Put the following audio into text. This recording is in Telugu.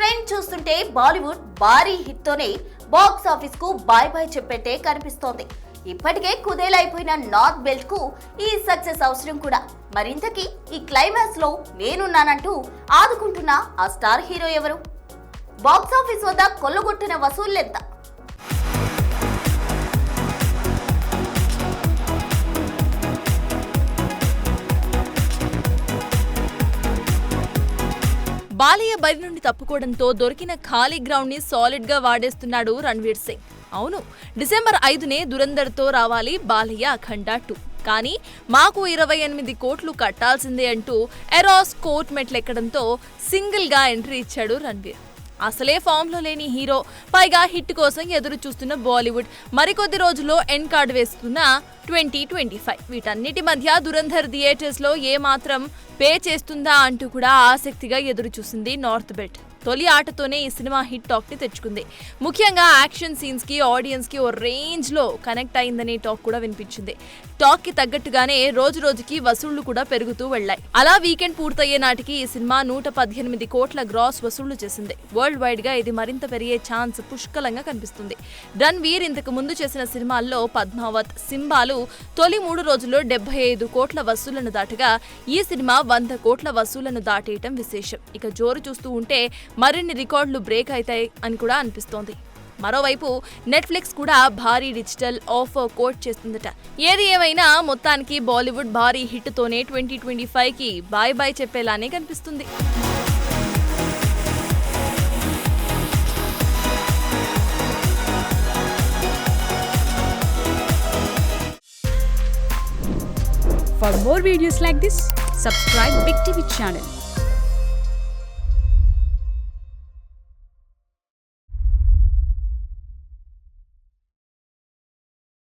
ట్రెండ్ చూస్తుంటే బాలీవుడ్ భారీ హిట్ తోనే బాక్స్ ఆఫీస్ కు బాయ్ బాయ్ చెప్పేట్టే కనిపిస్తోంది. ఇప్పటికే కుదేలైపోయిన నార్త్ బెల్ట్ కు ఈ సక్సెస్ అవసరం కూడా. మరింతకీ ఈ క్లైమాక్స్ లో నేనున్నానంటూ ఆదుకుంటున్న ఆ స్టార్ హీరో ఎవరు? బాక్స్ ఆఫీస్ వద్ద కొల్లగొట్టిన వసూళ్లెంత? బాలయ్య బరి నుండి తప్పుకోవడంతో దొరికిన ఖాళీ గ్రౌండ్ ని సాలిడ్ గా వాడేస్తున్నాడు రణ్వీర్ సింగ్. అవును, డిసెంబర్ 5నే దురంధర్తో రావాలి బాలయ్య అఖండ 2. కానీ మాకు 28 కోట్లు కట్టాల్సిందే అంటూ ఎరాస్ కోర్ట్ మెట్లెక్కడంతో సింగిల్ గా ఎంట్రీ ఇచ్చాడు రణ్వీర్. అసలే ఫామ్ లో లేని హీరో, పైగా హిట్ కోసం ఎదురు చూస్తున్న బాలీవుడ్ మరికొద్ది రోజుల్లో ఎండ్ కార్డ్ వేస్తున్న 2025. వీటన్నిటి మధ్య దురంధర్ థియేటర్స్ లో ఏమాత్రం పే చేస్తుందా అంటూ కూడా ఆసక్తిగా ఎదురు చూసింది నార్త్ బెల్ట్. తొలి ఆటతోనే ఈ సినిమా హిట్ టాక్ ని తెచ్చుకుంది. ముఖ్యంగా యాక్షన్ సీన్స్ కి ఆడియన్స్ కి ఓ రేంజ్ లో కనెక్ట్ అయిందనే టాక్ కూడా వినిపించింది. టాక్ కి తగ్గట్టుగానే రోజు రోజుకి వసూళ్లు కూడా పెరుగుతూ వెళ్లాయి. అలా వీకెండ్ పూర్తయ్యే నాటికి ఈ సినిమా 118 కోట్ల గ్రాస్ వసూళ్లు చేసింది. వరల్డ్ వైడ్ గా ఇది మరింత పెరిగే ఛాన్స్ పుష్కలంగా కనిపిస్తుంది. రణ్వీర్ ఇంతకు ముందు చేసిన సినిమాల్లో పద్మావత్, సింబాలు తొలి 3 రోజుల్లో 75 కోట్ల వసూళ్లను దాటగా ఈ సినిమా 100 కోట్ల వసూళ్లను దాటేయటం విశేషం. ఇక జోరు చూస్తూ ఉంటే మరిన్ని రికార్డులు బ్రేక్ అవుతాయి అని కూడా అనిపిస్తోంది. మరోవైపు నెట్ఫ్లిక్స్ కూడా భారీ డిజిటల్ ఆఫర్ కోట్ చేస్తుందట. ఏది ఏమైనా మొత్తానికి బాలీవుడ్ భారీ హిట్ తోనే 2025కి బాయ్ బాయ్ చెప్పేలానే కనిపిస్తుంది. For more videos like this, subscribe Big TV channel.